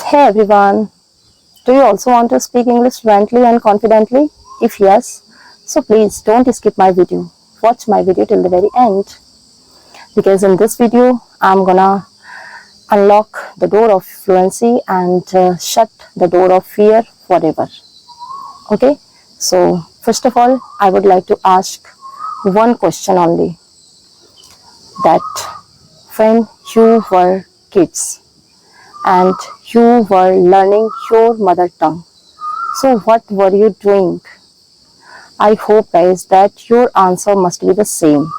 Hey everyone, do you also want to speak English fluently and confidently? If yes, so please don't skip my video. Watch my video till the very end because in this video I'm gonna unlock the door of fluency and shut the door of fear forever. Okay, so first of all, I would like to ask one question only, that when you were kids and you were learning your mother tongue, so what were you doing? I hope guys that your answer must be the same.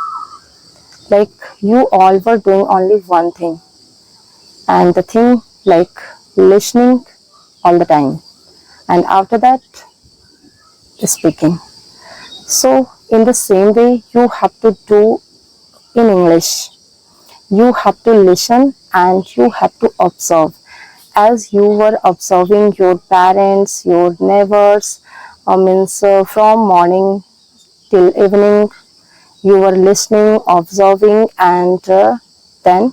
Like you all were doing only one thing, and the thing like listening all the time, and after that speaking. So in the same way you have to do in English. You have to listen and you have to observe. As you were observing your parents, your neighbors, from morning till evening, you were listening, observing, and then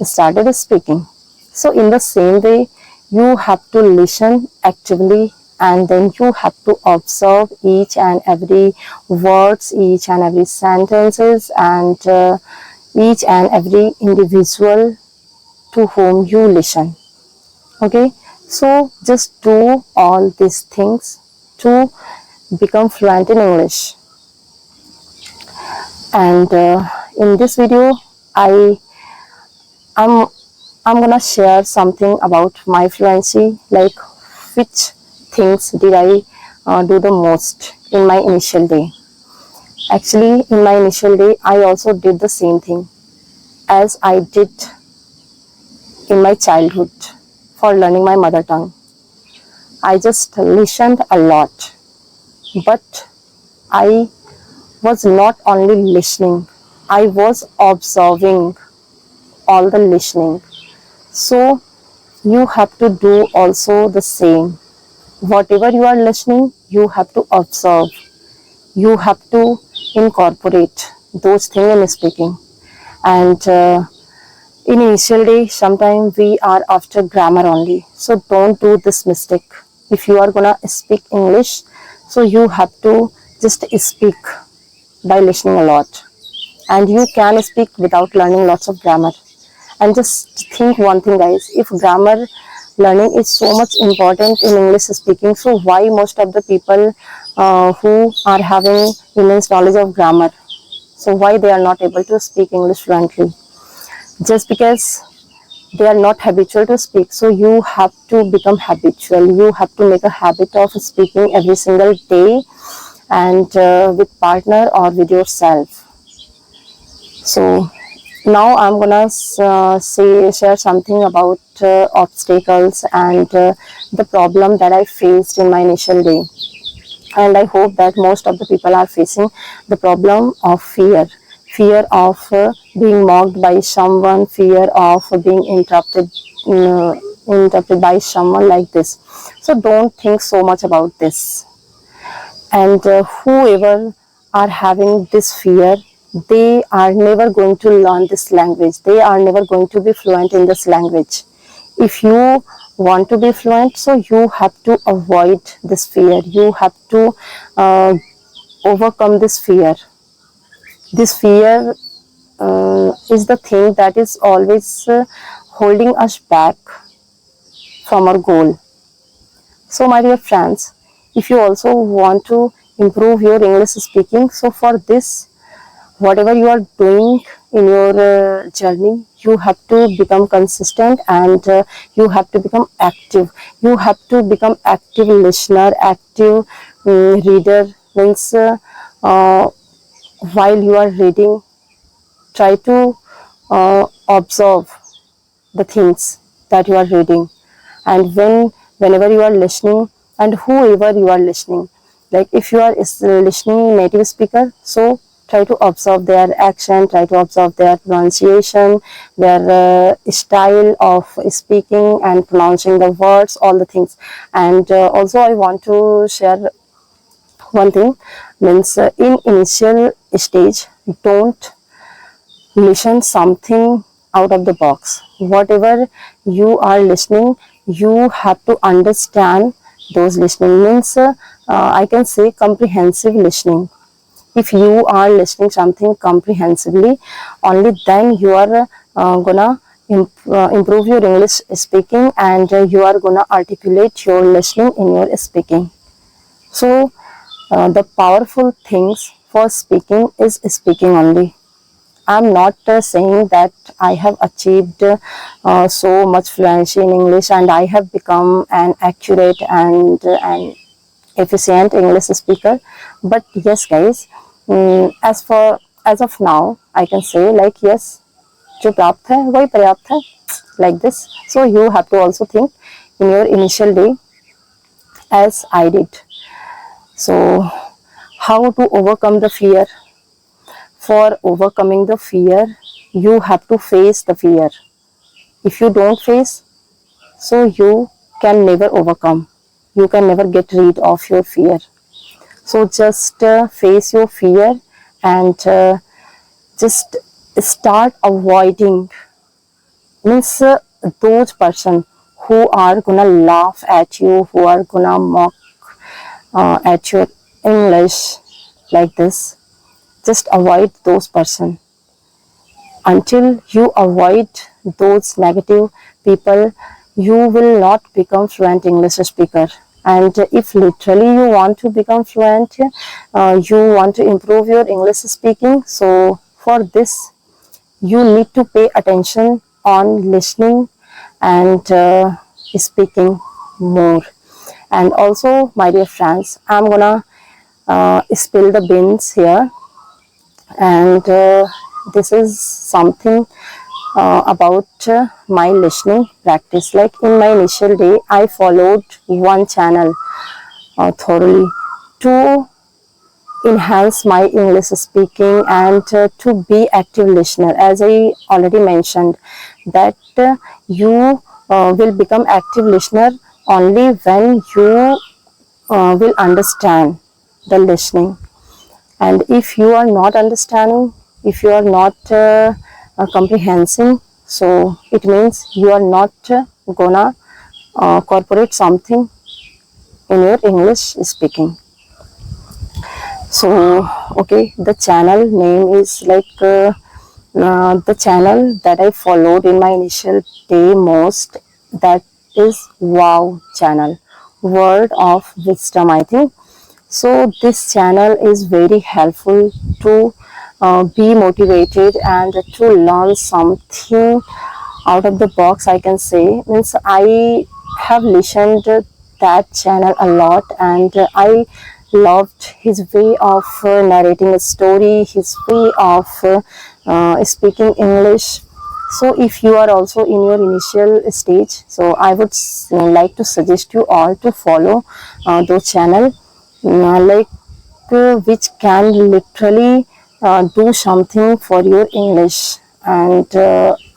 started speaking. So in the same way, you have to listen actively and then you have to observe each and every words, each and every sentences, and each and every individual to whom you listen. Okay, so just do all these things to become fluent in English. And in this video, I am I'm gonna share something about my fluency, like which things did I do the most in my initial day. Actually, in my initial day, I also did the same thing as I did in my childhood for learning my mother tongue. I just listened a lot, but I was not only listening, I was observing all the listening. So you have to do also the same. Whatever you are listening, you have to observe. You have to incorporate those things in speaking. And in initial day, sometimes we are after grammar only. So don't do this mistake. If you are gonna speak English, so you have to just speak by listening a lot. And you can speak without learning lots of grammar. And just think one thing guys, if grammar learning is so much important in English speaking, so why most of the people who are having immense knowledge of grammar, so why they are not able to speak English fluently? Just because they are not habitual to speak. So you have to become habitual. You have to make a habit of speaking every single day, and with partner or with yourself. So now I'm gonna share something about obstacles and the problem that I faced in my initial day. And I hope that most of the people are facing the problem of fear of being mocked by someone, fear of being interrupted by someone like this. So don't think so much about this. And whoever are having this fear, they are never going to learn this language. They are never going to be fluent in this language. If you want to be fluent, so you have to avoid this fear. You have to overcome this fear. This fear is the thing that is always holding us back from our goal. So my dear friends, if you also want to improve your English speaking, so for this, whatever you are doing in your journey, you have to become consistent, and you have to become active. You have to become active listener, active reader. Means while you are reading, try to observe the things that you are reading, and whenever you are listening, and whoever you are listening, like if you are listening native speaker, so try to observe their accent, try to observe their pronunciation, their style of speaking and pronouncing the words, all the things. And also I want to share one thing, means in initial stage, don't listen something out of the box. Whatever you are listening, you have to understand those listening. Means I can say comprehensive listening. If you are listening something comprehensively, only then you are gonna improve your English speaking, and you are gonna articulate your listening in your speaking. So the powerful things for speaking is speaking only. I'm not saying that I have achieved so much fluency in English and I have become an accurate and an efficient English speaker. But yes, guys, as of now, I can say like yes, जो प्राप्त है वही पर्याप्त है, like this. So you have to also think in your initial day as I did. So how to overcome the fear? For overcoming the fear, you have to face the fear. If you don't face, so you can never overcome. You can never get rid of your fear. So just face your fear and just start avoiding. Means those person who are gonna laugh at you, who are gonna mock at your English like this. Just avoid those person. Until you avoid those negative people, you will not become fluent English speaker. And if literally you want to become fluent, you want to improve your English speaking, so for this you need to pay attention on listening and speaking more. And also, my dear friends, I'm gonna spill the beans here, and this is something about my listening practice. Like in my initial day, I followed one channel thoroughly to enhance my English speaking and to be active listener. As I already mentioned, that you will become active listener only when you will understand the listening. And if you are not understanding, if you are not comprehending, so it means you are not gonna incorporate something in your English speaking. So okay, the channel name is like the channel that I followed in my initial day most, that is Wow channel, Word of Wisdom, I think. So this channel is very helpful to be motivated and to learn something out of the box, I can say. Means I have listened that channel a lot, and I loved his way of narrating a story, his way of speaking English. So if you are also in your initial stage, so I would like to suggest you all to follow those channel, like which can literally do something for your English. And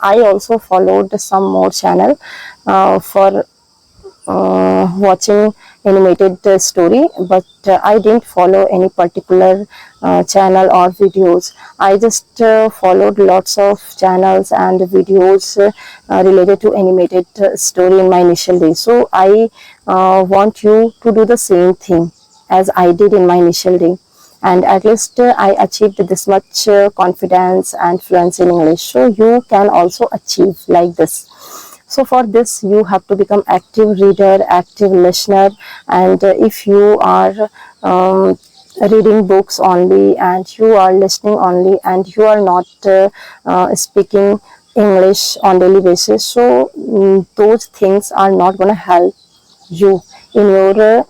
I also followed some more channel for watching animated story, but I didn't follow any particular channel or videos. I just followed lots of channels and videos related to animated story in my initial days. So I want you to do the same thing as I did in my initial day, and at least I achieved this much confidence and fluency in English. So you can also achieve like this. So for this, you have to become active reader, active listener, and if you are reading books only and you are listening only and you are not speaking English on daily basis, so those things are not going to help you in your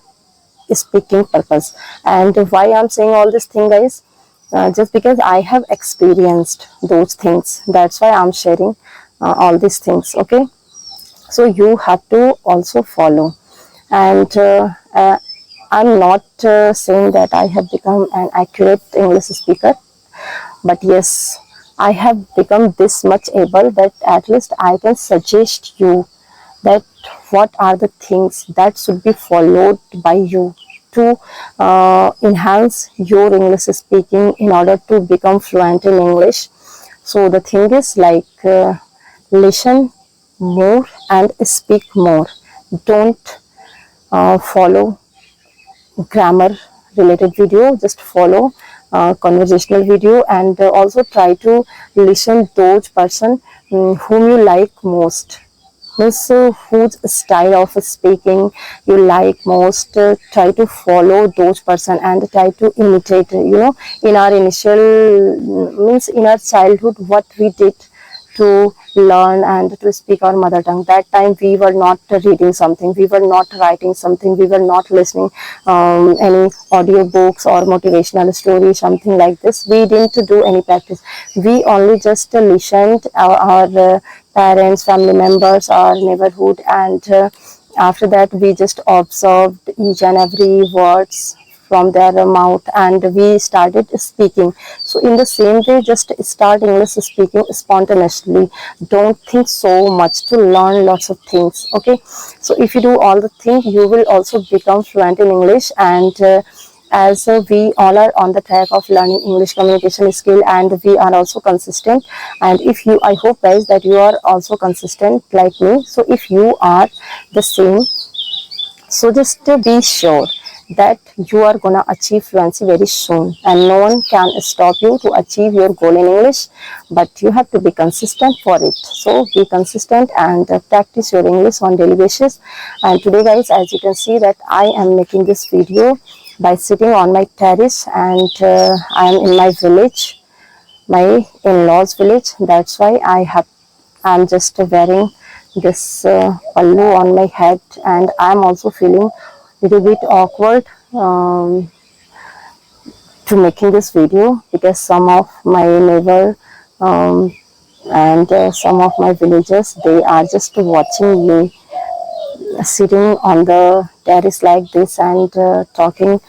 speaking purpose. And why I'm saying all this thing, guys, just because I have experienced those things, that's why I'm sharing all these things. Okay, so you have to also follow. And I'm not saying that I have become an accurate English speaker, but yes, I have become this much able that at least I can suggest you that what are the things that should be followed by you to enhance your English speaking in order to become fluent in English. So the thing is like listen more and speak more. don't follow grammar related video, just follow conversational video, and also try to listen those person whom you like most, means whose style of speaking you like most. Try to follow those person and try to imitate, in our initial, means in our childhood, what we did to learn and to speak our mother tongue. That time we were not reading something, we were not writing something, we were not listening any audio books or motivational story, something like this. We didn't do any practice, we only just listened our parents, family members, our neighborhood, and after that we just observed each and every words from their mouth, and we started speaking. So in the same way, just start English speaking spontaneously. Don't think so much to learn lots of things. Okay, so if you do all the things, you will also become fluent in English. And as we all are on the track of learning English communication skill, and we are also consistent. And if you, I hope guys that you are also consistent like me. So if you are the same, so just be sure that you are gonna achieve fluency very soon, and no one can stop you to achieve your goal in English, but you have to be consistent for it. So be consistent and practice your English on daily basis. And today guys, as you can see that I am making this video by sitting on my terrace, and I am in my village, my in-laws village. That's why I'm just wearing this pallu on my head, and I'm also feeling a little bit awkward to making this video, because some of my neighbor and some of my villagers, they are just watching me sitting on the terrace like this, and talking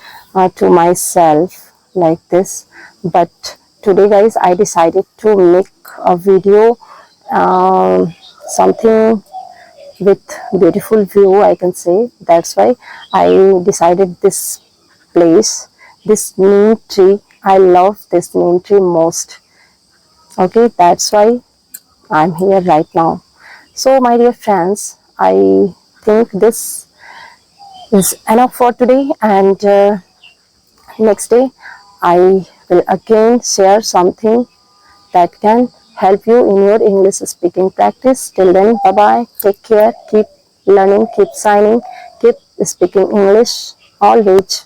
to myself like this. But today guys, I decided to make a video, something with beautiful view, I can say. That's why I decided this place, this neem tree. I love this neem tree most. Okay, that's why I'm here right now. So my dear friends, I think this is enough for today, and next day I will again share something that can help you in your English speaking practice. Till then, bye bye, take care, keep learning, keep signing, keep speaking English always.